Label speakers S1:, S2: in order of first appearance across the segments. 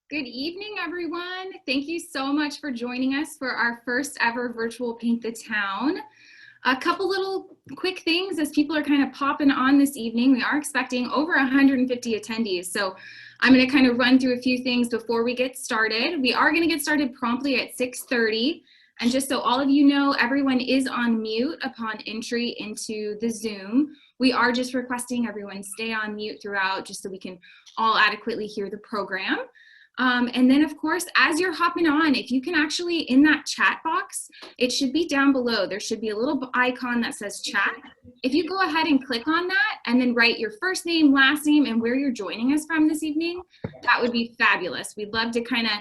S1: Good evening, everyone. Thank you so much for joining us for our first ever virtual Paint the Town. A couple little quick things as people are kind of popping on this evening. We are expecting over 150 attendees, so I'm going to kind of run through a few things before we get started. We are going to get started promptly at 6:30, and just so all of you know, everyone is on mute upon entry into the Zoom. We are just requesting everyone stay on mute throughout just so we can all adequately hear the program. And then of course, as you're hopping on, if you can actually, in that chat box, it should be down below. There should be a little icon that says chat. If you go ahead and click on that and then write your first name, last name, and where you're joining us from this evening, that would be fabulous. We'd love to kind of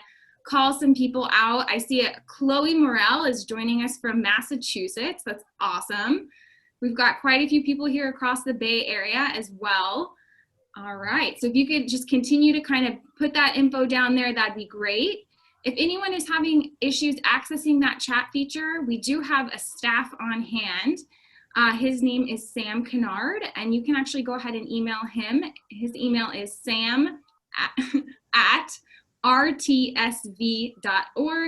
S1: call some people out. I see Chloe Morell is joining us from Massachusetts. That's awesome. We've got quite a few people here across the Bay Area as well. All right, so if you could just continue to kind of put that info down there, that'd be great. If anyone is having issues accessing that chat feature, we do have a staff on hand. His name is Sam Kennard, and you can actually go ahead and email him. His email is sam@rtsv.org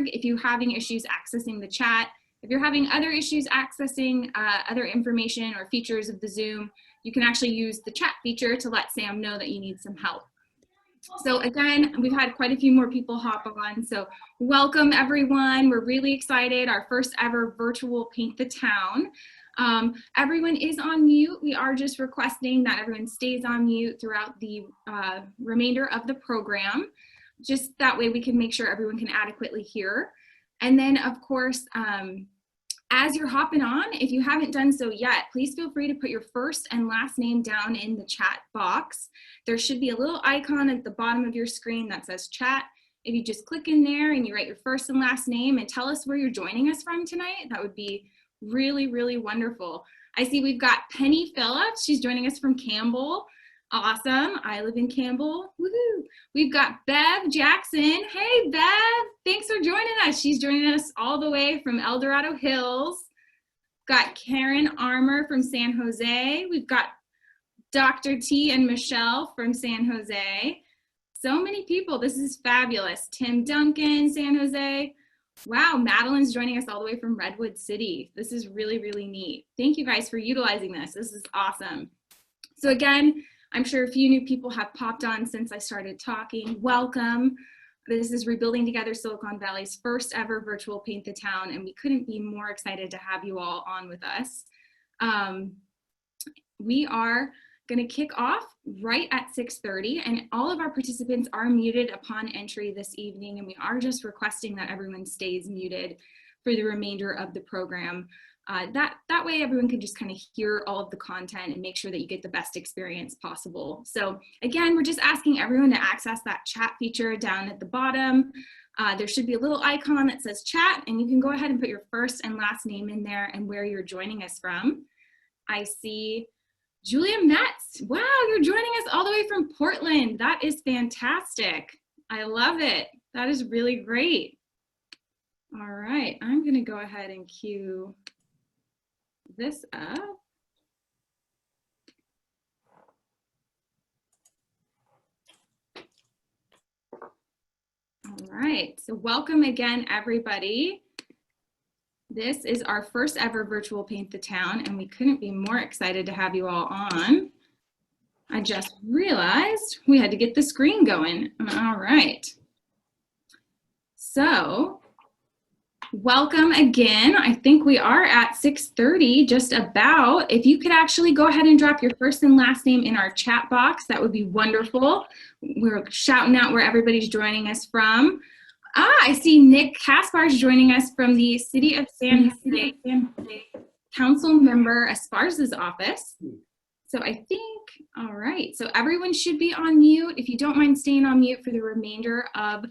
S1: if you're having issues accessing the chat. If you're having other issues accessing other information or features of the Zoom, you can actually use the chat feature to let Sam know that you need some help. So again, we've had quite a few more people hop on, so welcome everyone. We're really excited, our first ever virtual Paint the Town. Everyone is on mute. We are just requesting that everyone stays on mute throughout the remainder of the program. Just that way we can make sure everyone can adequately hear. And then of course, as you're hopping on, if you haven't done so yet, please feel free to put your first and last name down in the chat box. There should be a little icon at the bottom of your screen that says chat. If you just click in there and you write your first and last name and tell us where you're joining us from tonight, that would be really, really wonderful. I see we've got Penny Phillips. She's joining us from Campbell. Awesome. I live in Campbell. Woohoo. We've got Bev Jackson. Hey, Bev. Thanks for joining us. She's joining us all the way from El Dorado Hills. Got Karen Armour from San Jose. We've got Dr. T and Michelle from San Jose. So many people. This is fabulous. Tim Duncan, San Jose. Wow, Madeline's joining us all the way from Redwood City. This is really, really neat. Thank you guys for utilizing this. This is awesome. So again, I'm sure a few new people have popped on since I started talking. Welcome. This is Rebuilding Together Silicon Valley's first ever virtual Paint the Town, and we couldn't be more excited to have you all on with us. We are going to kick off right at 6:30, and all of our participants are muted upon entry this evening, and we are just requesting that everyone stays muted for the remainder of the program. That way everyone can just kind of hear all of the content and make sure that you get the best experience possible. So again, we're just asking everyone to access that chat feature down at the bottom. There should be a little icon that says chat, and you can go ahead and put your first and last name in there and where you're joining us from. I see Julia Metz. Wow, you're joining us all the way from Portland. That is fantastic. I love it. That is really great. All right, I'm gonna go ahead and cue this up. All right, so welcome again, everybody. This is our first ever virtual Paint the Town, and we couldn't be more excited to have you all on. I just realized we had to get the screen going. All right. So, welcome again. I think we are at 6:30, just about. If you could actually go ahead and drop your first and last name in our chat box, that would be wonderful. We're shouting out where everybody's joining us from. I see Nick Kaspar's joining us from the City of San Jose Council Member Esparza's office. So I think, all right, so everyone should be on mute. If you don't mind staying on mute for the remainder of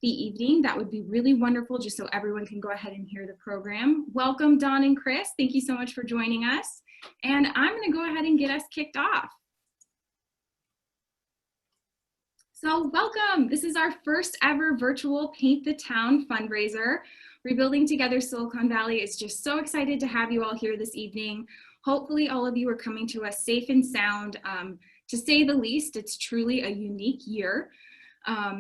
S1: the evening, that would be really wonderful, just so everyone can go ahead and hear the program. Welcome, Dawn and Chris. Thank you so much for joining us. And I'm gonna go ahead and get us kicked off. So welcome. This is our first ever virtual Paint the Town fundraiser. Rebuilding Together Silicon Valley is just so excited to have you all here this evening. Hopefully all of you are coming to us safe and sound. To say the least, it's truly a unique year.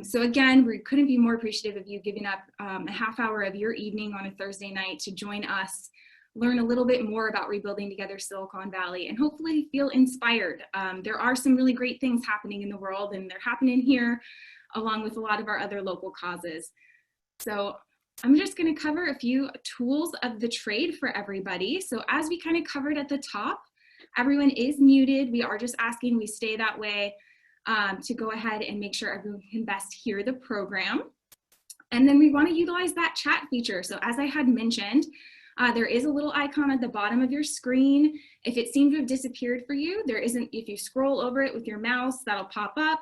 S1: So again, we couldn't be more appreciative of you giving up a half hour of your evening on a Thursday night to join us, learn a little bit more about rebuilding together Silicon Valley, and hopefully feel inspired. There are some really great things happening in the world, and they're happening here along with a lot of our other local causes. So I'm just going to cover a few tools of the trade for everybody. So as we kind of covered at the top, everyone is muted. We are just asking we stay that way to go ahead and make sure everyone can best hear the program. And then we want to utilize that chat feature. So as I had mentioned, there is a little icon at the bottom of your screen. If it seemed to have disappeared for you, there isn't. If you scroll over it with your mouse, that'll pop up.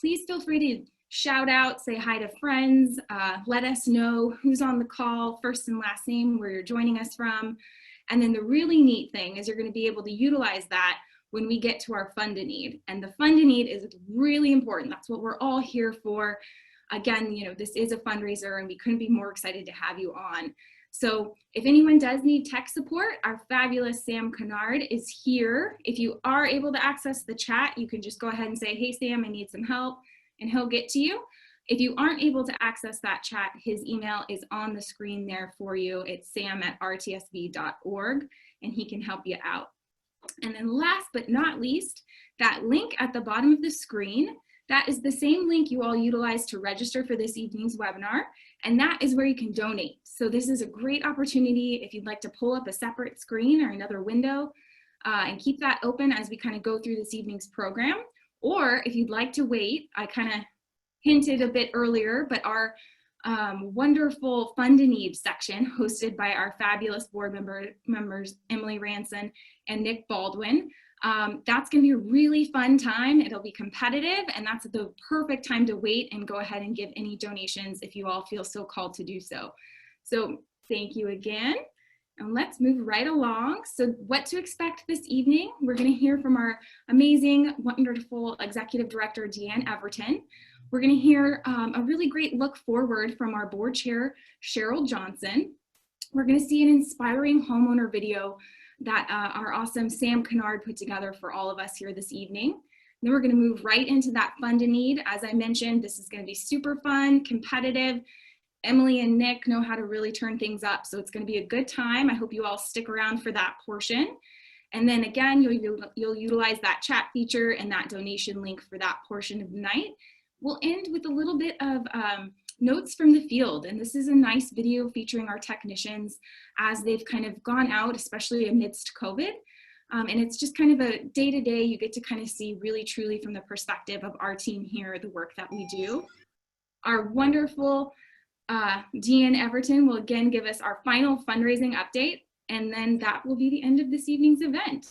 S1: Please feel free to shout out, say hi to friends, let us know who's on the call, first and last name, where you're joining us from. And then the really neat thing is you're going to be able to utilize that when we get to our fund a need. And the fund a need is really important. That's what we're all here for. Again, you know, this is a fundraiser and we couldn't be more excited to have you on. So if anyone does need tech support, our fabulous Sam Kennard is here. If you are able to access the chat, you can just go ahead and say, hey, Sam, I need some help, and he'll get to you. If you aren't able to access that chat, his email is on the screen there for you. It's sam@rtsv.org, and he can help you out. And then last but not least, that link at the bottom of the screen, that is the same link you all utilize to register for this evening's webinar, and that is where you can donate. So this is a great opportunity if you'd like to pull up a separate screen or another window and keep that open as we kind of go through this evening's program. Or if you'd like to wait, I kind of hinted a bit earlier, but our wonderful Fund a Need section hosted by our fabulous board members, Emily Ranson and Nick Baldwin. That's going to be a really fun time. It'll be competitive, and that's the perfect time to wait and go ahead and give any donations if you all feel so called to do so. So thank you again. And let's move right along. So what to expect this evening? We're going to hear from our amazing, wonderful Executive Director, Deanne Everton. We're going to hear a really great look forward from our board chair, Cheryl Johnson. We're going to see an inspiring homeowner video that our awesome Sam Kennard put together for all of us here this evening. Then we're going to move right into that Fund a Need. As I mentioned, this is going to be super fun, competitive. Emily and Nick know how to really turn things up, so it's going to be a good time. I hope you all stick around for that portion. And then again, you'll utilize that chat feature and that donation link for that portion of the night. We'll end with a little bit of notes from the field, and this is a nice video featuring our technicians as they've kind of gone out, especially amidst COVID. And it's just kind of a day-to-day, you get to kind of see really truly from the perspective of our team here, the work that we do. Our wonderful Deanne Everton will again give us our final fundraising update, and then that will be the end of this evening's event.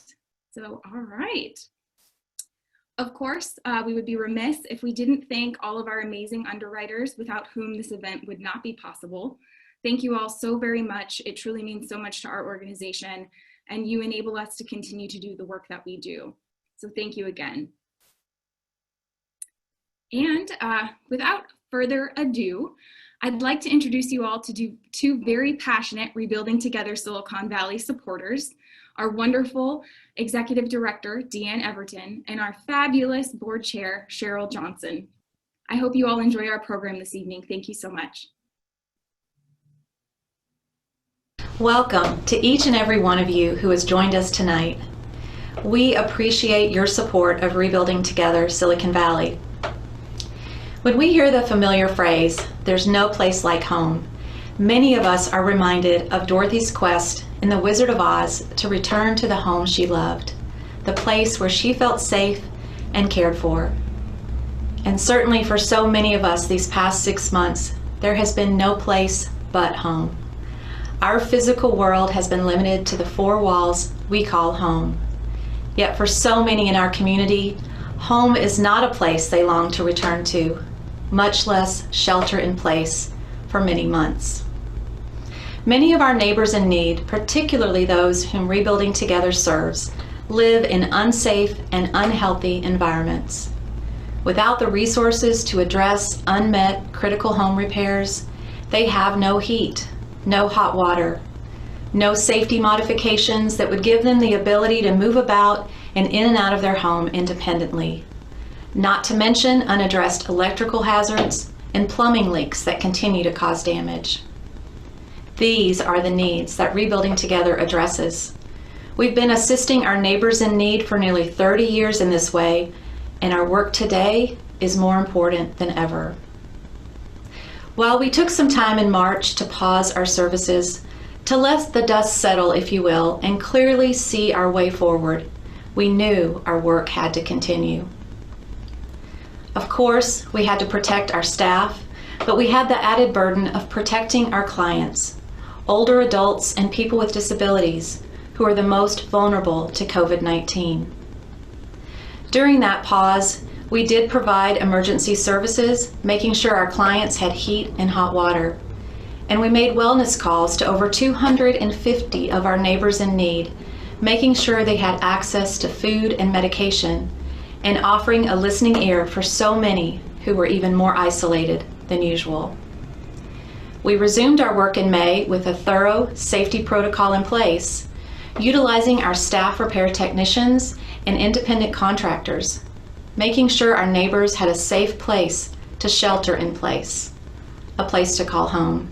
S1: So, all right. Of course, we would be remiss if we didn't thank all of our amazing underwriters without whom this event would not be possible. Thank you all so very much. It truly means so much to our organization, and you enable us to continue to do the work that we do. So thank you again. And without further ado, I'd like to introduce you all to two very passionate Rebuilding Together Silicon Valley supporters, our wonderful Executive Director, Deanne Everton, and our fabulous Board Chair, Cheryl Johnson. I hope you all enjoy our program this evening. Thank you so much.
S2: Welcome to each and every one of you who has joined us tonight. We appreciate your support of Rebuilding Together Silicon Valley. When we hear the familiar phrase, "There's no place like home," many of us are reminded of Dorothy's quest in The Wizard of Oz to return to the home she loved, the place where she felt safe and cared for. And certainly for so many of us these past 6 months, there has been no place but home. Our physical world has been limited to the 4 walls we call home. Yet for so many in our community, home is not a place they long to return to, much less shelter in place for many months. Many of our neighbors in need, particularly those whom Rebuilding Together serves, live in unsafe and unhealthy environments. Without the resources to address unmet critical home repairs, they have no heat, no hot water, no safety modifications that would give them the ability to move about and in and out of their home independently, not to mention unaddressed electrical hazards and plumbing leaks that continue to cause damage. These are the needs that Rebuilding Together addresses. We've been assisting our neighbors in need for nearly 30 years in this way, and our work today is more important than ever. While we took some time in March to pause our services, to let the dust settle, if you will, and clearly see our way forward, we knew our work had to continue. Of course, we had to protect our staff, but we had the added burden of protecting our clients, older adults and people with disabilities who are the most vulnerable to COVID-19. During that pause, we did provide emergency services, making sure our clients had heat and hot water. And we made wellness calls to over 250 of our neighbors in need, making sure they had access to food and medication, and offering a listening ear for so many who were even more isolated than usual. We resumed our work in May with a thorough safety protocol in place, utilizing our staff repair technicians and independent contractors, making sure our neighbors had a safe place to shelter in place, a place to call home.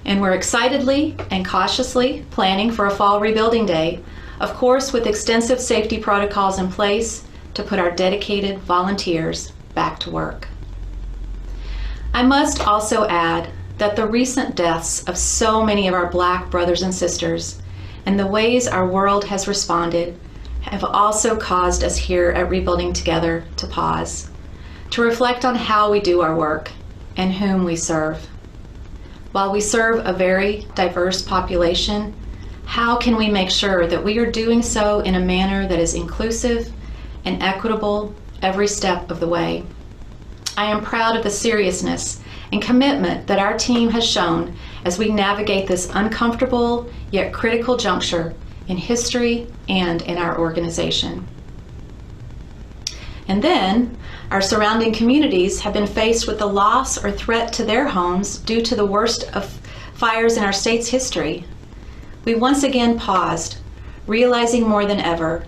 S2: And we're excitedly and cautiously planning for a fall rebuilding day, of course with extensive safety protocols in place to put our dedicated volunteers back to work. I must also add that the recent deaths of so many of our Black brothers and sisters and the ways our world has responded have also caused us here at Rebuilding Together to pause, to reflect on how we do our work and whom we serve. While we serve a very diverse population, how can we make sure that we are doing so in a manner that is inclusive and equitable every step of the way? I am proud of the seriousness and commitment that our team has shown as we navigate this uncomfortable yet critical juncture in history and in our organization. And then, our surrounding communities have been faced with the loss or threat to their homes due to the worst of fires in our state's history. We once again paused, realizing more than ever,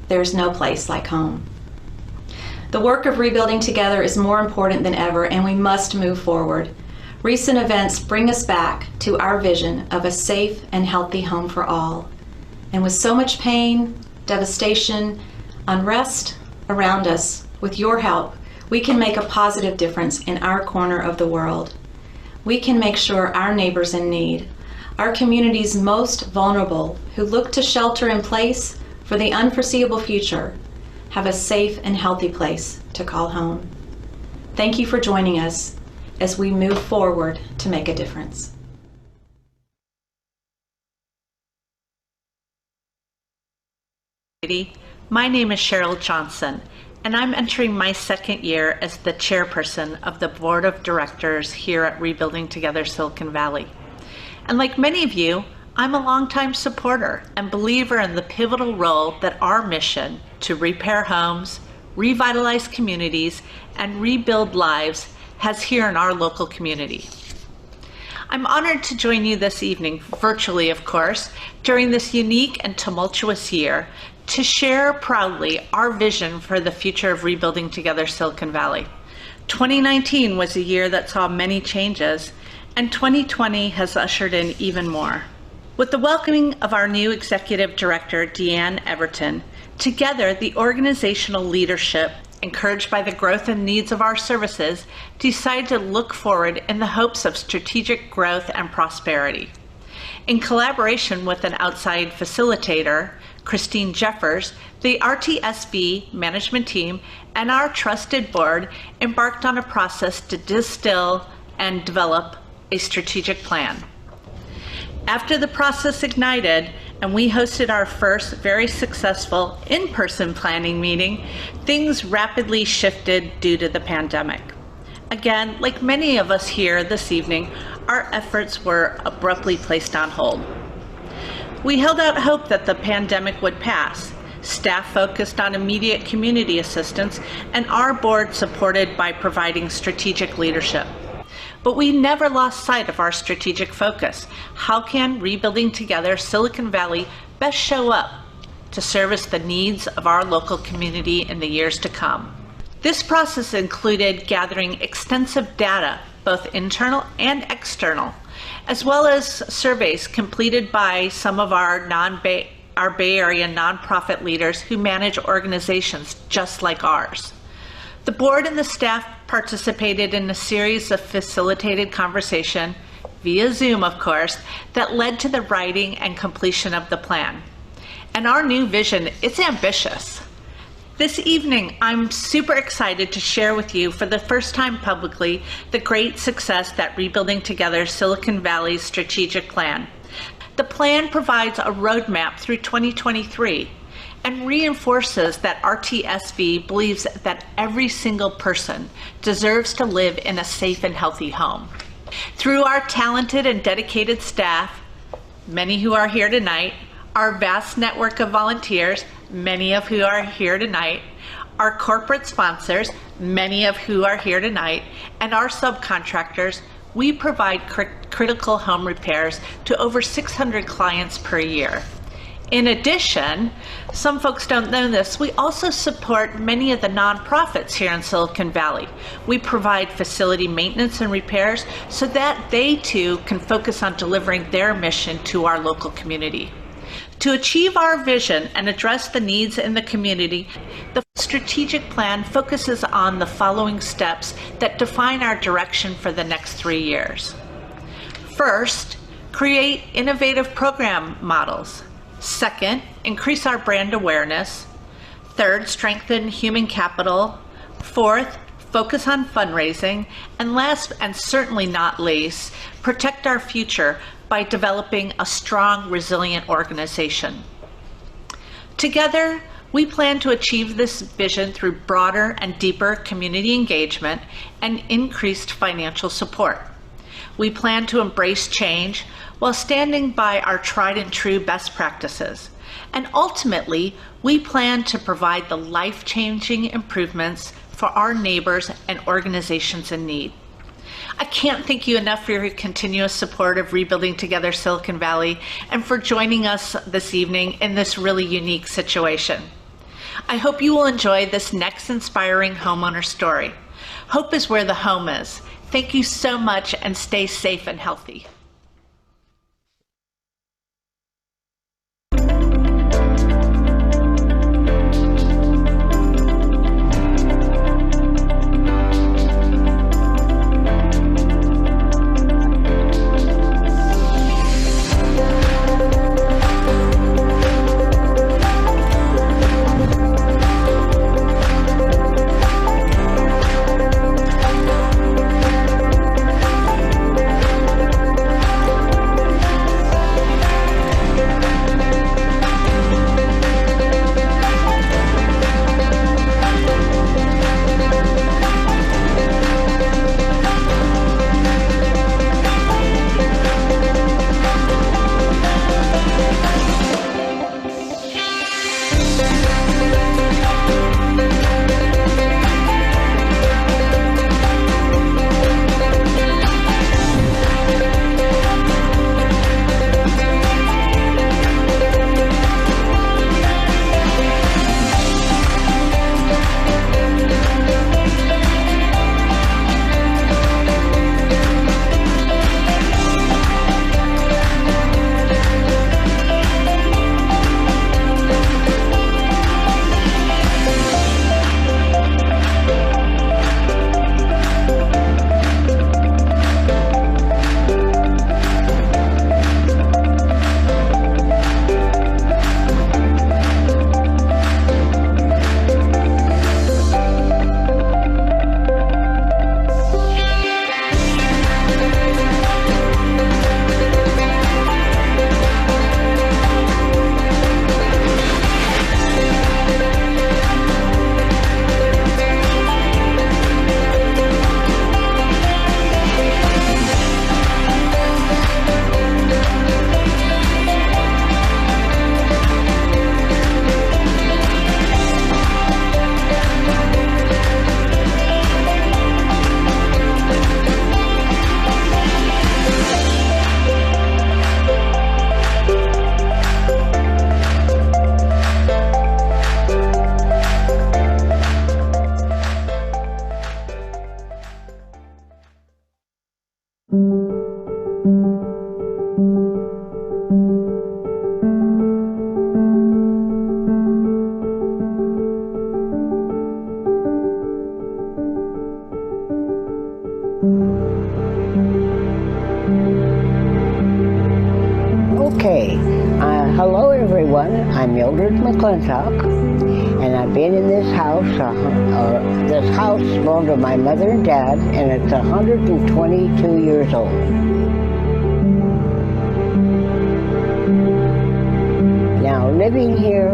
S2: there's no place like home. The work of Rebuilding Together is more important than ever, and we must move forward. Recent events bring us back to our vision of a safe and healthy home for all. And with so much pain, devastation, unrest around us, with your help, we can make a positive difference in our corner of the world. We can make sure our neighbors in need, our community's most vulnerable, who look to shelter in place for the unforeseeable future, have a safe and healthy place to call home. Thank you for joining us as we move forward to make a difference.
S3: My name is Cheryl Johnson, and I'm entering my second year as the chairperson of the Board of Directors here at Rebuilding Together Silicon Valley. And like many of you, I'm a longtime supporter and believer in the pivotal role that our mission to repair homes, revitalize communities, and rebuild lives has here in our local community. I'm honored to join you this evening, virtually of course, during this unique and tumultuous year to share proudly our vision for the future of Rebuilding Together Silicon Valley. 2019 was a year that saw many changes, and 2020 has ushered in even more. With the welcoming of our new Executive Director, Deanne Everton, together the organizational leadership, encouraged by the growth and needs of our services, decided to look forward in the hopes of strategic growth and prosperity. In collaboration with an outside facilitator, Christine Jeffers, the RTSV management team and our trusted board embarked on a process to distill and develop a strategic plan. After the process ignited and we hosted our first very successful in-person planning meeting, things rapidly shifted due to the pandemic. Again, like many of us here this evening, our efforts were abruptly placed on hold. We held out hope that the pandemic would pass. Staff focused on immediate community assistance, and our board supported by providing strategic leadership. But we never lost sight of our strategic focus. How can Rebuilding Together Silicon Valley best show up to service the needs of our local community in the years to come? This process included gathering extensive data, both internal and external, as well as surveys completed by some of our Bay Area nonprofit leaders who manage organizations just like ours. The board and the staff participated in a series of facilitated conversation, via Zoom of course, that led to the writing and completion of the plan. And our new vision is ambitious. This evening, I'm super excited to share with you for the first time publicly the great success that Rebuilding Together Silicon Valley's strategic plan. The plan provides a roadmap through 2023 and reinforces that RTSV believes that every single person deserves to live in a safe and healthy home. Through our talented and dedicated staff, many who are here tonight, our vast network of volunteers, many of who are here tonight, our corporate sponsors, many of who are here tonight, and our subcontractors, we provide critical home repairs to over 600 clients per year. In addition, some folks don't know this, we also support many of the nonprofits here in Silicon Valley. We provide facility maintenance and repairs so that they too can focus on delivering their mission to our local community. To achieve our vision and address the needs in the community, the strategic plan focuses on the following steps that define our direction for the next 3 years. First, create innovative program models. Second, increase our brand awareness. Third, strengthen human capital. Fourth, focus on fundraising. And last, and certainly not least, protect our future by developing a strong, resilient organization. Together, we plan to achieve this vision through broader and deeper community engagement and increased financial support. We plan to embrace change while standing by our tried and true best practices. And ultimately, we plan to provide the life-changing improvements for our neighbors and organizations in need. I can't thank you enough for your continuous support of Rebuilding Together Silicon Valley and for joining us this evening in this really unique situation. I hope you will enjoy this next inspiring homeowner story. Hope is where the home is. Thank you so much and stay safe and healthy.
S4: Okay, hello everyone, I'm Eldridge Mcclintock, and I've been in this house, this house belonged to my mother and dad, and it's 122 years old. Now, living here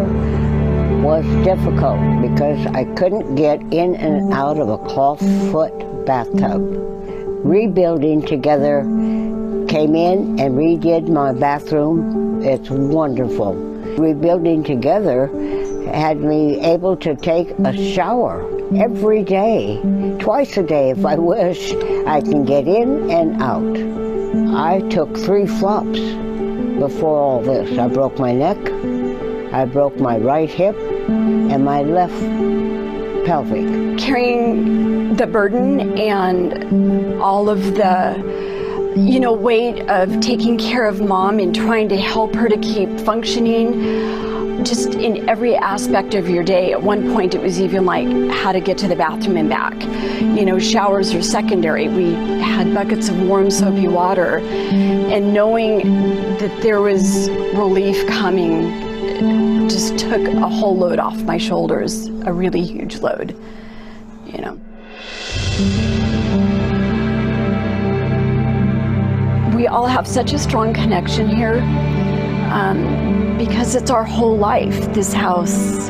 S4: was difficult because I couldn't get in and out of a clawfoot bathtub. Rebuilding together came in and redid my bathroom. It's wonderful. Rebuilding together had me able to take a shower every day, twice a day if I wish. I can get in and out. I took 3 flops before all this. I broke my neck, I broke my right hip, and my left pelvic.
S5: Carrying the burden and all of the weight of taking care of mom and trying to help her to keep functioning just in every aspect of your day. At one point it was even like how to get to the bathroom and back. Showers are secondary. We had buckets of warm soapy water, and knowing that there was relief coming just took a whole load off my shoulders, a really huge load. We all have such a strong connection here because it's our whole life, this house.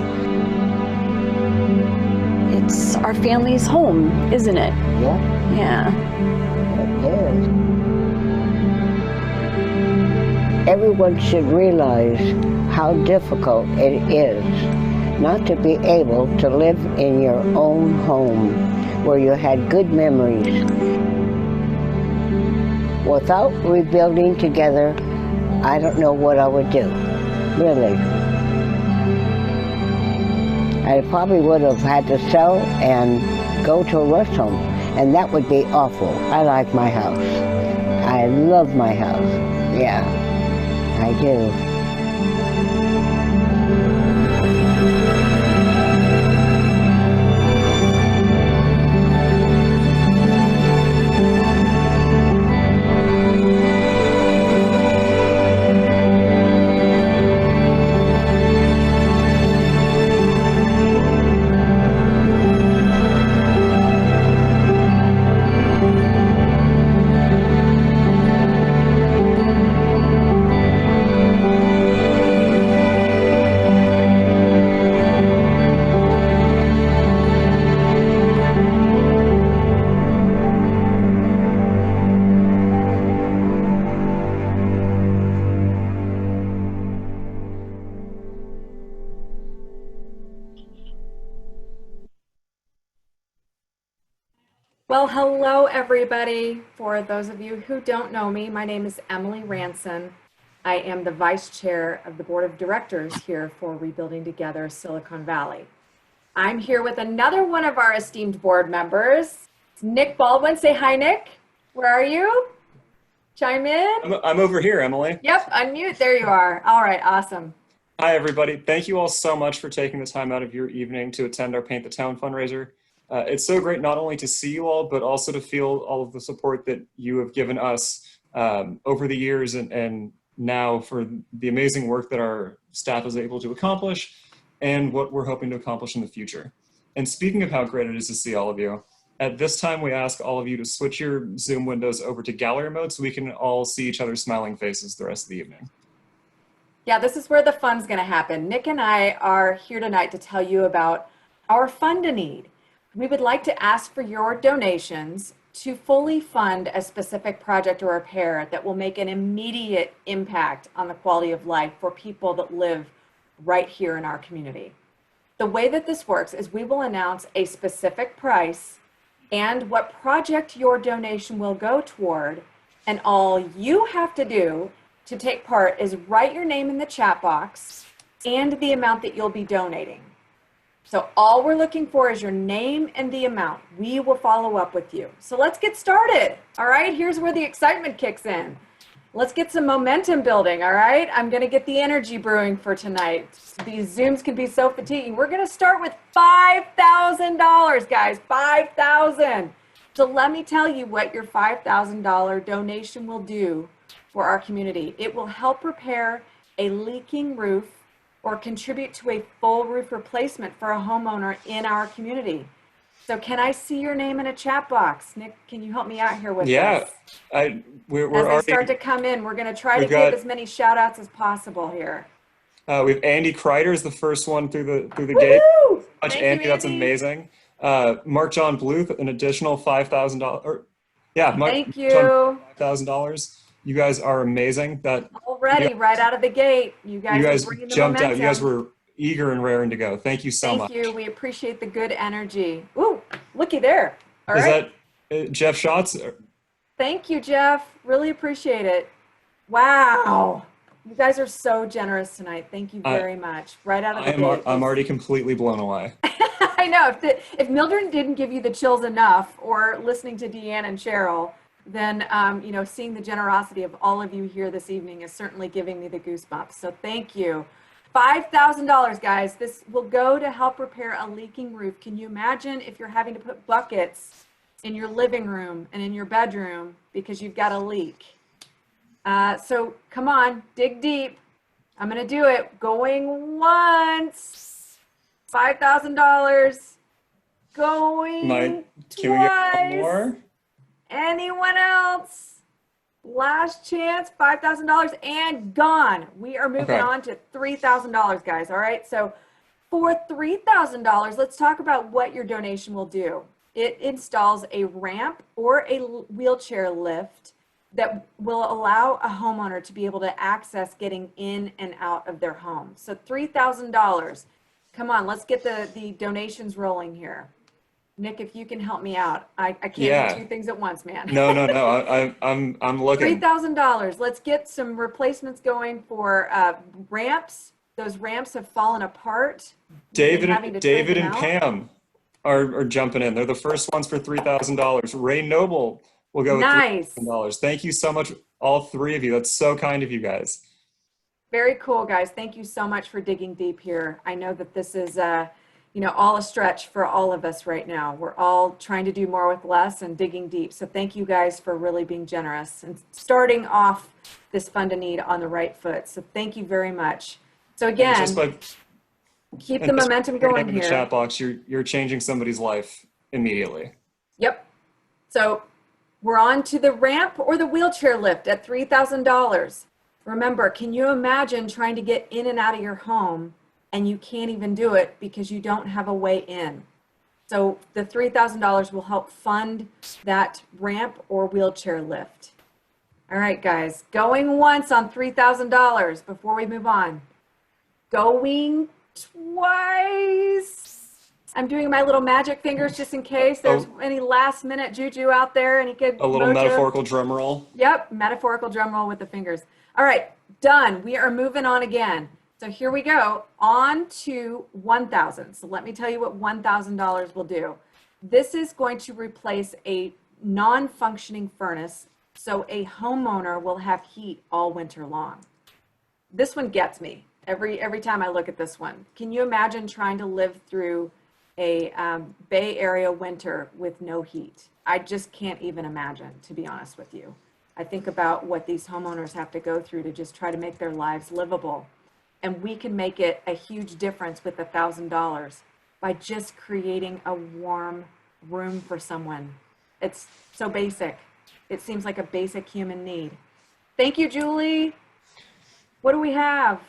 S5: It's our family's home, isn't it?
S4: Yeah.
S5: Yeah.
S4: It is. Everyone should realize how difficult it is not to be able to live in your own home where you had good memories. Without rebuilding together, I don't know what I would do, really. I probably would have had to sell and go to a rest home, and that would be awful. I like my house. I love my house. Yeah, I do.
S6: Well, hello everybody. For those of you who don't know me, my name is Emily Ranson. I am the Vice Chair of the Board of Directors here for Rebuilding Together Silicon Valley. I'm here with another one of our esteemed board members, Nick Baldwin. Say hi, Nick. Where are you? Chime in.
S7: I'm over here, Emily.
S6: Yep, unmute. There you are. All right, awesome.
S7: Hi, everybody. Thank you all so much for taking the time out of your evening to attend our Paint the Town fundraiser. It's so great not only to see you all, but also to feel all of the support that you have given us over the years and now for the amazing work that our staff is able to accomplish and what we're hoping to accomplish in the future. And speaking of how great it is to see all of you, at this time we ask all of you to switch your Zoom windows over to gallery mode so we can all see each other's smiling faces the rest of the evening.
S6: Yeah, this is where the fun's going to happen. Nick and I are here tonight to tell you about our fund a need. We would like to ask for your donations to fully fund a specific project or repair that will make an immediate impact on the quality of life for people that live right here in our community. The way that this works is we will announce a specific price and what project your donation will go toward, and all you have to do to take part is write your name in the chat box and the amount that you'll be donating. So all we're looking for is your name and the amount. We will follow up with you. So let's get started. All right, here's where the excitement kicks in. Let's get some momentum building, all right? I'm gonna get the energy brewing for tonight. These Zooms can be so fatiguing. We're gonna start with $5,000, guys, $5,000. So let me tell you what your $5,000 donation will do for our community. It will help repair a leaking roof or contribute to a full roof replacement for a homeowner in our community. So can I see your name in a chat box? Nick, can you help me out here with this?
S7: Yeah, we're
S6: As they
S7: already,
S6: start to come in, we're going to try to give as many shout outs as possible here.
S7: we have Andy Kreider is the first one through the gate.
S6: Thank
S7: Andy,
S6: you,
S7: that's
S6: Andy.
S7: amazing. Mark John Bluth, an additional $5,000. Yeah,
S6: Thank you.
S7: $5,000. You guys are amazing. That
S6: Already, right out of the gate, you guys are bringing the
S7: jumped
S6: momentum.
S7: out. You guys were eager and raring to go. Thank you so much.
S6: Thank you. We appreciate the good energy. Ooh, looky there. All
S7: Is
S6: right.
S7: that Jeff Schatz?
S6: Thank you, Jeff. Really appreciate it. Wow. You guys are so generous tonight. Thank you very much. Right out of the gate.
S7: I'm already completely blown away.
S6: I know. If Mildred didn't give you the chills enough, or listening to Deanne and Cheryl, then you know, seeing the generosity of all of you here this evening is certainly giving me the goosebumps. So thank you. $5,000, guys. This will go to help repair a leaking roof. Can you imagine if you're having to put buckets in your living room and in your bedroom because you've got a leak? So come on, dig deep. I'm going to do it. Going once. $5,000. Going
S7: Can
S6: twice.
S7: we get one more?
S6: Anyone else? Last chance, $5,000 and gone. We are moving on to $3,000, guys. All right. So for $3,000, let's talk about what your donation will do. It installs a ramp or a wheelchair lift that will allow a homeowner to be able to access getting in and out of their home. So $3,000. Come on, let's get the donations rolling here. Nick, if you can help me out, I can't do two things at once, man.
S7: No. I'm looking.
S6: $3,000. Let's get some replacements going for ramps. Those ramps have fallen apart.
S7: David and Pam are jumping in. They're the first ones for $3,000. Ray Noble will go with $3,000. Thank you so much, all three of you. That's so kind of you guys.
S6: Very cool, guys. Thank you so much for digging deep here. I know that this is you know, all a stretch for all of us right now. We're all trying to do more with less and digging deep. So thank you guys for really being generous and starting off this Fund a Need on the right foot. So thank you very much. So again, keep the momentum going here.
S7: In the chat box, you're changing somebody's life immediately.
S6: Yep. So we're on to the ramp or the wheelchair lift at $3,000. Remember, can you imagine trying to get in and out of your home and you can't even do it because you don't have a way in? So the $3,000 will help fund that ramp or wheelchair lift. All right, guys, going once on $3,000 before we move on. Going twice. I'm doing my little magic fingers just in case there's any last minute juju out there. Any good
S7: a little
S6: mojo.
S7: Metaphorical drum roll.
S6: Yep, metaphorical drum roll with the fingers. All right, done. We are moving on again. So here we go, on to 1,000. So let me tell you what $1,000 will do. This is going to replace a non-functioning furnace, so a homeowner will have heat all winter long. This one gets me every time I look at this one. Can you imagine trying to live through a Bay Area winter with no heat? I just can't even imagine, to be honest with you. I think about what these homeowners have to go through to just try to make their lives livable. And we can make it a huge difference with $1,000 by just creating a warm room for someone. It's so basic. It seems like a basic human need. Thank you, Julie. What do we have?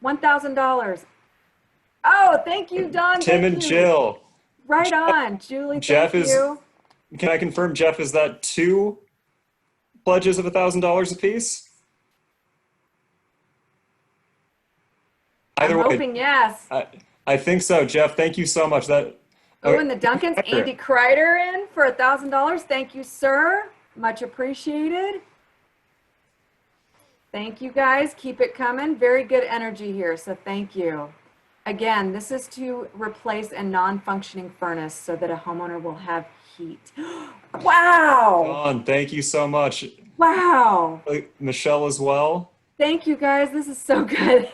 S6: $1,000. Oh, thank you, Don.
S7: Tim and Jill.
S6: Right on, Julie.
S7: Jeff
S6: thank you.
S7: Can I confirm, Jeff, is that 2 pledges of $1,000 apiece?
S6: I'm hoping yes.
S7: I think so, Jeff. Thank you so much.
S6: And the Duncans, Andy Kreider in for $1,000. Thank you, sir. Much appreciated. Thank you, guys. Keep it coming. Very good energy here, so thank you. Again, this is to replace a non-functioning furnace so that a homeowner will have heat. Wow.
S7: Dawn, thank you so much.
S6: Wow.
S7: Michelle as well.
S6: Thank you guys. This is so good.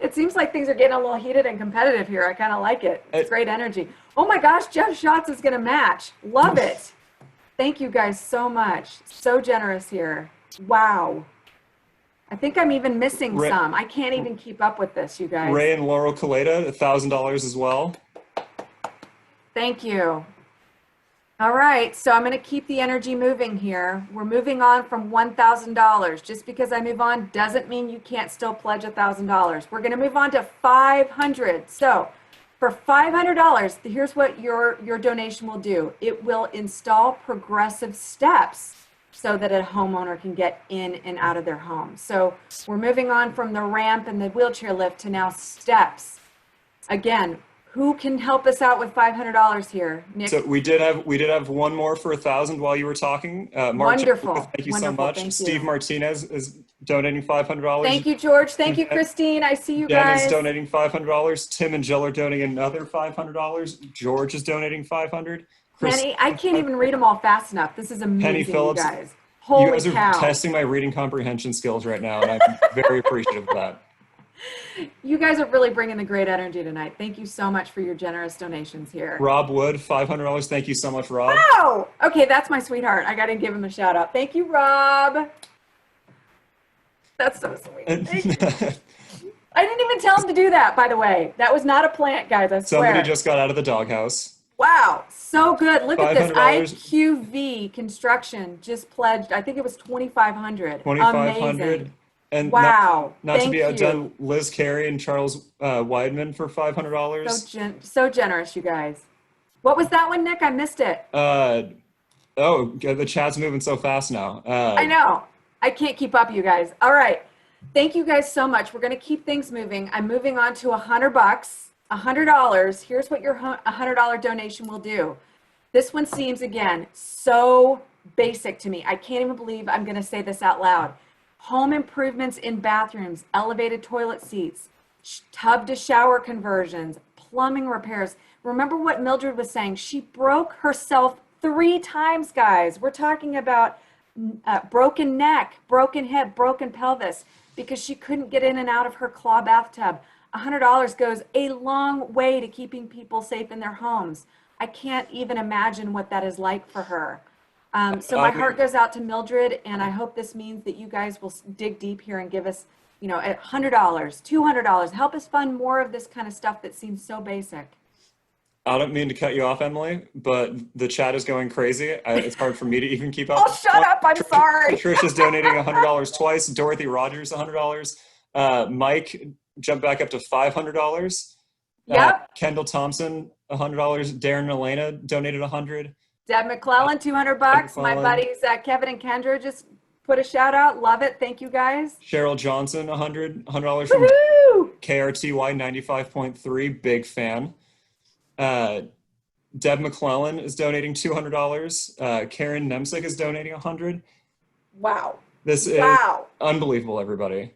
S6: It seems like things are getting a little heated and competitive here. I kind of like it. It's great energy. Oh my gosh, Jeff Schatz is going to match. Love it. Thank you guys so much. So generous here. Wow. I think I'm even missing some. I can't even keep up with this, you guys.
S7: Ray and Laurel Kaleda, $1,000 as well.
S6: Thank you. All right, so I'm going to keep the energy moving here. We're moving on from $1,000. Just because I move on doesn't mean you can't still pledge $1,000. We're going to move on to $500. So for $500, here's what your donation will do. It will install progressive steps so that a homeowner can get in and out of their home. So we're moving on from the ramp and the wheelchair lift to now steps. Again, who can help us out with $500 here? Nick?
S7: So we did have one more for 1,000 while you were talking. Mark,
S6: Wonderful.
S7: Thank you
S6: Wonderful.
S7: so much.
S6: Thank you.
S7: Steve Martinez is donating $500.
S6: Thank you, George. Thank you, Christine. I see you
S7: Jen
S6: guys.
S7: is donating $500. Tim and Jill are donating another $500. George is donating $500.
S6: Penny, I can't even read them all fast enough. This is amazing,
S7: Penny Phillips,
S6: you guys. Holy
S7: you guys are
S6: cow.
S7: testing my reading comprehension skills right now, and I'm very appreciative of that.
S6: You guys are really bringing the great energy tonight. Thank you so much for your generous donations here.
S7: Rob Wood, $500. Thank you so much, Rob.
S6: Wow. Okay, that's my sweetheart. I got to give him a shout out. Thank you, Rob. That's so sweet. Thank you. I didn't even tell him to do that, by the way. That was not a plant, guys, I swear.
S7: Somebody just got out of the doghouse.
S6: Wow, so good. Look at this.
S7: $500.
S6: IQV Construction just pledged, I think it was $2,500.
S7: $2,500. And
S6: wow.
S7: not to
S6: Thank
S7: be
S6: you.
S7: outdone, Liz Carey and Charles Weidman for $500.
S6: So generous, you guys. What was that one, Nick? I missed it.
S7: The chat's moving so fast now.
S6: I know. I can't keep up, you guys. All right. Thank you guys so much. We're going to keep things moving. I'm moving on to $100. $100. Here's what your $100 donation will do. This one seems, again, so basic to me. I can't even believe I'm going to say this out loud. Home improvements in bathrooms, elevated toilet seats, tub to shower conversions, plumbing repairs. Remember what Mildred was saying. She broke herself 3 times, guys. We're talking about broken neck, broken hip, broken pelvis because she couldn't get in and out of her claw bathtub. $100 goes a long way to keeping people safe in their homes. I can't even imagine what that is like for her. So my heart goes out to Mildred, and I hope this means that you guys will dig deep here and give us, $100, $200, help us fund more of this kind of stuff that seems so basic.
S7: I don't mean to cut you off, Emily, but the chat is going crazy. It's hard for me to even keep up.
S6: Oh, shut up. I'm sorry.
S7: Patricia's donating $100 twice. Dorothy Rogers, $100. Mike jumped back up to $500.
S6: Yep.
S7: Kendall Thompson, $100. Darren and Elena donated $100.
S6: Deb McClellan, $200. My buddies Kevin and Kendra just put a shout out. Love it. Thank you guys.
S7: Cheryl Johnson, $100 from
S6: Woo-hoo!
S7: KRTY 95.3. Big fan. Deb McClellan is donating $200. Karen Nemsick is donating $100.
S6: Wow.
S7: This is unbelievable, everybody.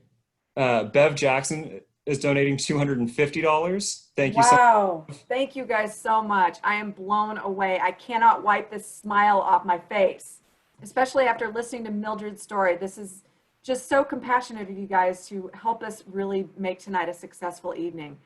S7: Bev Jackson is donating $250. Thank you so much.
S6: Thank you guys so much. I am blown away. I cannot wipe this smile off my face, especially after listening to Mildred's story. This is just so compassionate of you guys to help us really make tonight a successful evening.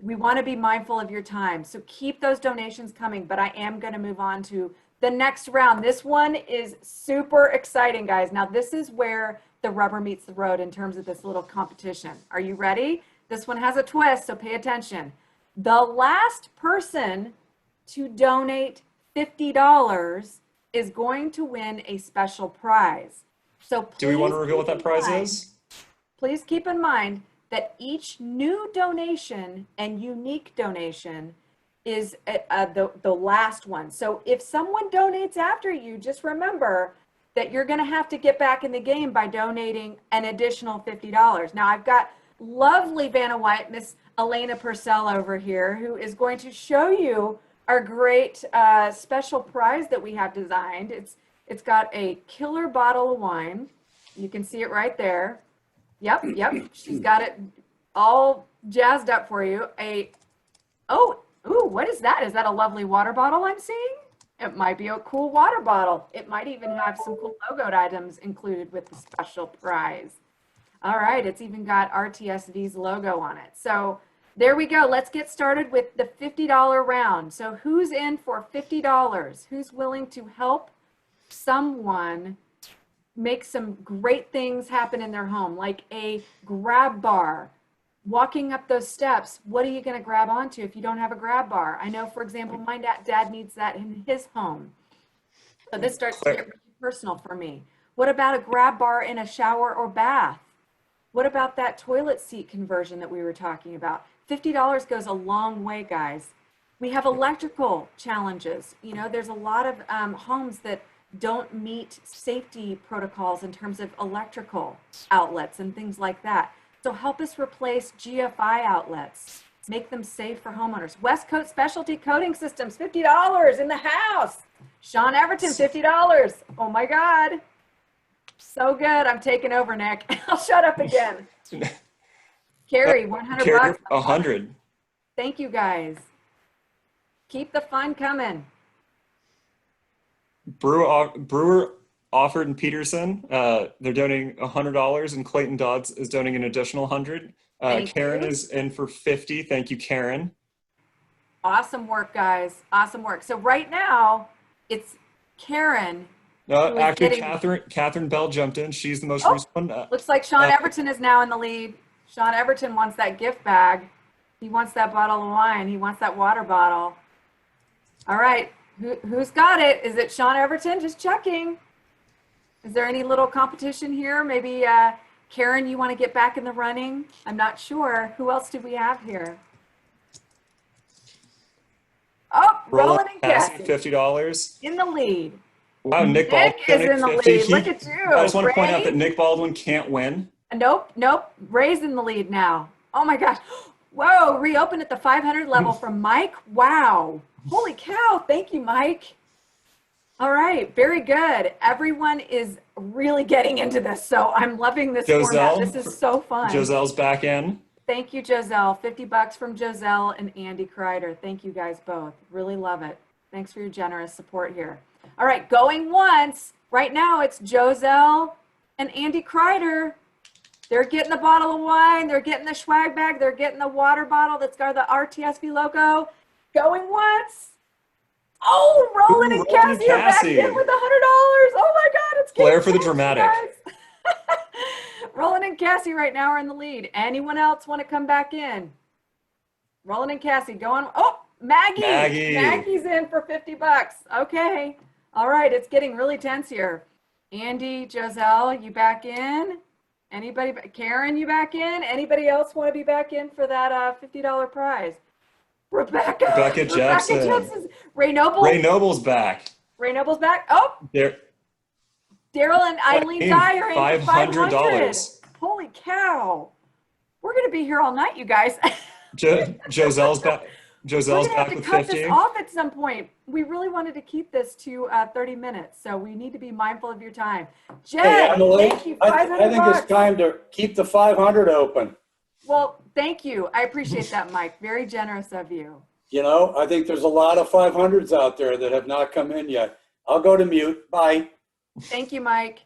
S6: We want to be mindful of your time, so keep those donations coming, but I am going to move on to the next round. This one is super exciting, guys. Now, this is where the rubber meets the road in terms of this little competition. Are you ready? This one has a twist, so pay attention. The last person to donate $50 is going to win a special prize. So
S7: do we want to reveal what that prize is?
S6: Please keep in mind that each new donation and unique donation is the last one. So if someone donates after you, just remember that you're going to have to get back in the game by donating an additional $50. Now, I've got lovely Vanna White, Miss Elena Purcell over here, who is going to show you our great special prize that we have designed. It's got a killer bottle of wine. You can see it right there. Yep. She's got it all jazzed up for you. A Oh, ooh, what is that? Is that a lovely water bottle I'm seeing? It might be a cool water bottle. It might even have some cool logoed items included with the special prize. All right, it's even got RTSV's logo on it. So there we go. Let's get started with the $50 round. So who's in for $50? Who's willing to help someone make some great things happen in their home, like a grab bar? Walking up those steps, what are you going to grab onto if you don't have a grab bar? I know, for example, my dad needs that in his home. So this starts to get really personal for me. What about a grab bar in a shower or bath? What about that toilet seat conversion that we were talking about? $50 goes a long way, guys. We have electrical challenges. You know, there's a lot of homes that don't meet safety protocols in terms of electrical outlets and things like that. So help us replace GFI outlets, make them safe for homeowners. West Coast Specialty Coating Systems, $50 in the house. Sean Everton, $50. Oh my God. So good. I'm taking over, Nick. I'll shut up again. Carrie, 100 bucks.
S7: 100.
S6: Thank you, guys. Keep the fun coming.
S7: Brewer, Offord, and Peterson, they're donating $100, and Clayton Dodds is donating an additional 100. Karen is in for 50. Thank you, Karen.
S6: Awesome work, guys. Awesome work. So right now, it's Karen.
S7: Actually, Catherine Bell jumped in. She's the most recent one.
S6: Looks like Sean Everton is now in the lead. Sean Everton wants that gift bag. He wants that bottle of wine. He wants that water bottle. All right. Who's got it? Is it Sean Everton? Just checking. Is there any little competition here? Maybe Karen, you want to get back in the running? I'm not sure. Who else do we have here? Oh, Roland and Cassie.
S7: $50.
S6: In the lead.
S7: Wow, Nick Baldwin
S6: is in the
S7: 50.
S6: lead. Look at you.
S7: I just want to point out that Nick Baldwin can't win.
S6: Nope. Ray's in the lead now. Oh my gosh. Whoa, reopened at the 500 level from Mike. Wow. Holy cow. Thank you, Mike. All right. Very good. Everyone is really getting into this. So I'm loving this format. This is so fun.
S7: Joselle's back in.
S6: Thank you, Joselle. $50 from Joselle and Andy Kreider. Thank you guys both. Really love it. Thanks for your generous support here. All right. Going once. Right now it's Joselle and Andy Kreider. They're getting the bottle of wine. They're getting the swag bag. They're getting the water bottle that's got the RTSV logo. Going once. Oh, Roland and Cassie are back in with $100. Oh my God, it's
S7: Blair for the dramatic.
S6: Roland and Cassie right now are in the lead. Anyone else want to come back in? Roland and Cassie going. Oh, Maggie. Maggie's in for $50. Okay. All right, it's getting really tense here. Andy, Joselle, you back in? Anybody? Karen, you back in? Anybody else want to be back in for that $50 prize? Rebecca Jepson. Ray
S7: Noble's back.
S6: Ray Noble's back. Oh, Daryl and Eileen Dyer in $500. Holy cow! We're gonna be here all night, you guys.
S7: Joselle's back. Joselle's back with 50. We're gonna have to cut this
S6: off at some point. We really wanted to keep this to 30 minutes, so we need to be mindful of your time. Jen,
S8: hey, Emily,
S6: thank you.
S8: I think it's time to keep the 500 open.
S6: Well, thank you. I appreciate that, Mike. Very generous of you.
S8: You know, I think there's a lot of 500s out there that have not come in yet. I'll go to mute. Bye.
S6: Thank you, Mike.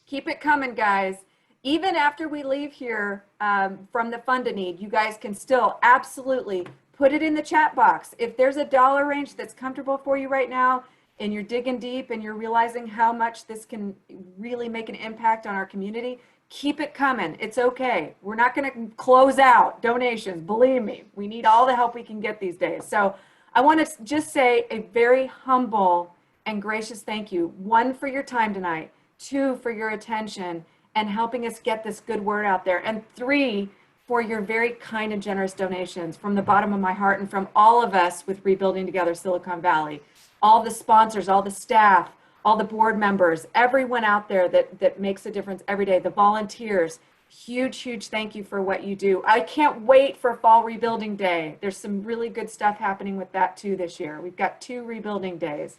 S6: Keep it coming, guys. Even after we leave here from the Fund a Need, you guys can still absolutely put it in the chat box. If there's a dollar range that's comfortable for you right now and you're digging deep and you're realizing how much this can really make an impact on our community, keep it coming. It's okay. We're not going to close out donations. Believe me, we need all the help we can get these days. So I want to just say a very humble and gracious thank you. 1, for your time tonight. 2, for your attention and helping us get this good word out there. And 3, for your very kind and generous donations from the bottom of my heart and from all of us with Rebuilding Together Silicon Valley. All the sponsors, all the staff, all the board members, everyone out there that makes a difference every day, the volunteers, huge thank you for what you do. I can't wait for Fall Rebuilding Day. There's some really good stuff happening with that too this year. We've got 2 rebuilding days.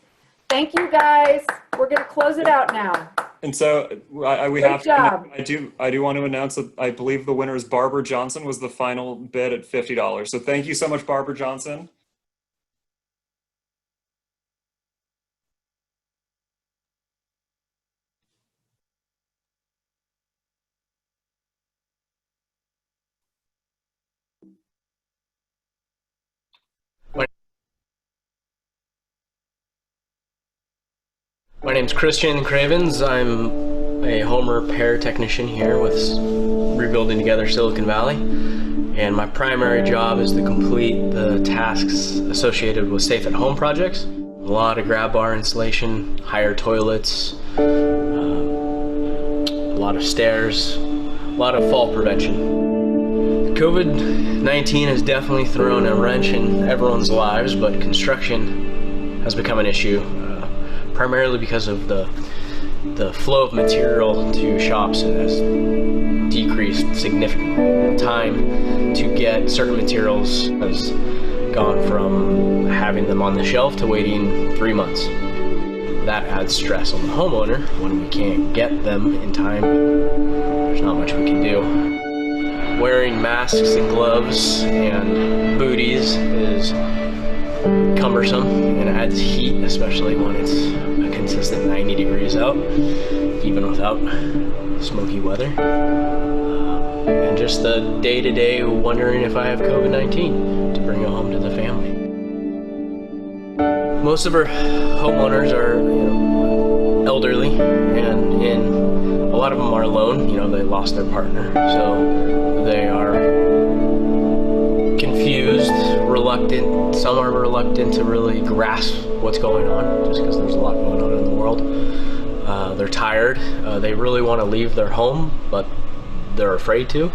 S6: Thank you guys. We're going to close it out now.
S7: And so we
S6: Great
S7: have
S6: job.
S7: I do want to announce that I believe the winner is Barbara Johnson, was the final bid at $50. So thank you so much, Barbara Johnson.
S9: My name's Christian Cravens. I'm a home repair technician here with Rebuilding Together Silicon Valley, and my primary job is to complete the tasks associated with safe at home projects. A lot of grab bar installation, higher toilets, a lot of stairs, a lot of fall prevention. COVID-19 has definitely thrown a wrench in everyone's lives, but construction has become an issue. Primarily because of the flow of material to shops has decreased significantly. Time to get certain materials has gone from having them on the shelf to waiting 3 months. That adds stress on the homeowner when we can't get them in time. There's not much we can do. Wearing masks and gloves and booties is cumbersome and adds heat, especially when it's a consistent 90 degrees out, even without smoky weather. And just the day-to-day wondering if I have COVID-19 to bring it home to the family. Most of our homeowners are, elderly, and a lot of them are alone. They lost their partner, so they are confused, reluctant. Some are reluctant to really grasp what's going on, just because there's a lot going on in the world. They're tired. They really want to leave their home, but they're afraid to.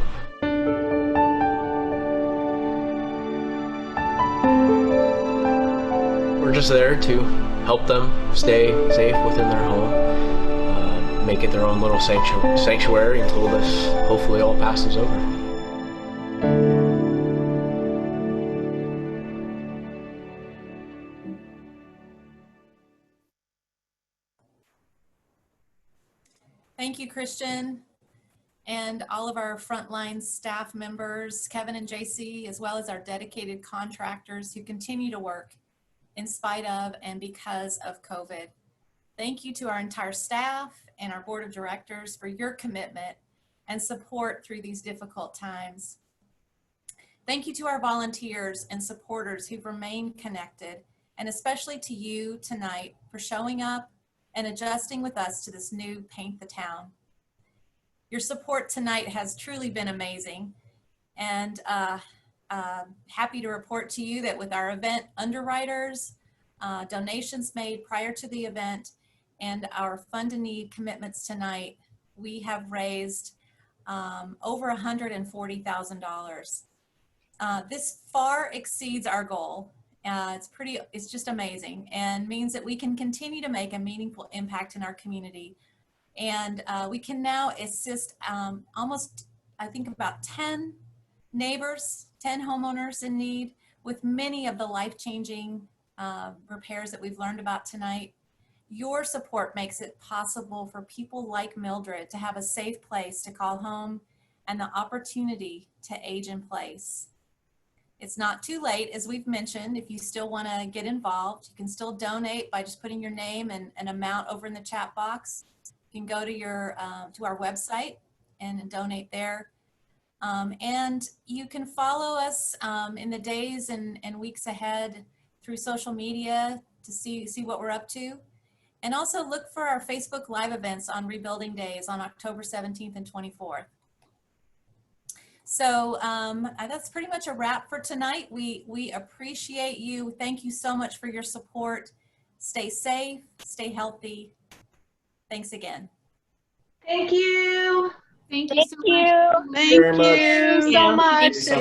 S9: We're just there to help them stay safe within their home, make it their own little sanctuary until this hopefully all passes over.
S2: Thank you, Christian, and all of our frontline staff members, Kevin and JC, as well as our dedicated contractors who continue to work in spite of and because of COVID. Thank you to our entire staff and our board of directors for your commitment and support through these difficult times. Thank you to our volunteers and supporters who've remained connected, and especially to you tonight for showing up and adjusting with us to this new Paint the Town. Your support tonight has truly been amazing, and happy to report to you that with our event underwriters, donations made prior to the event, and our Fund a Need commitments tonight, we have raised over $140,000. This far exceeds our goal. It's just amazing, and means that we can continue to make a meaningful impact in our community. And we can now assist almost, I think, about 10 neighbors, 10 homeowners in need with many of the life-changing repairs that we've learned about tonight. Your support makes it possible for people like Mildred to have a safe place to call home and the opportunity to age in place. It's not too late, as we've mentioned. If you still want to get involved, you can still donate by just putting your name and an amount over in the chat box. You can go to to our website and donate there. And you can follow us in the days and weeks ahead through social media to see what we're up to. And also look for our Facebook Live events on Rebuilding Days on October 17th and 24th. So that's pretty much a wrap for tonight. We appreciate you. Thank you so much for your support. Stay safe, stay healthy. Thanks again.
S3: Thank you.
S1: Thank you so much.
S8: Thank you very much.
S3: So much.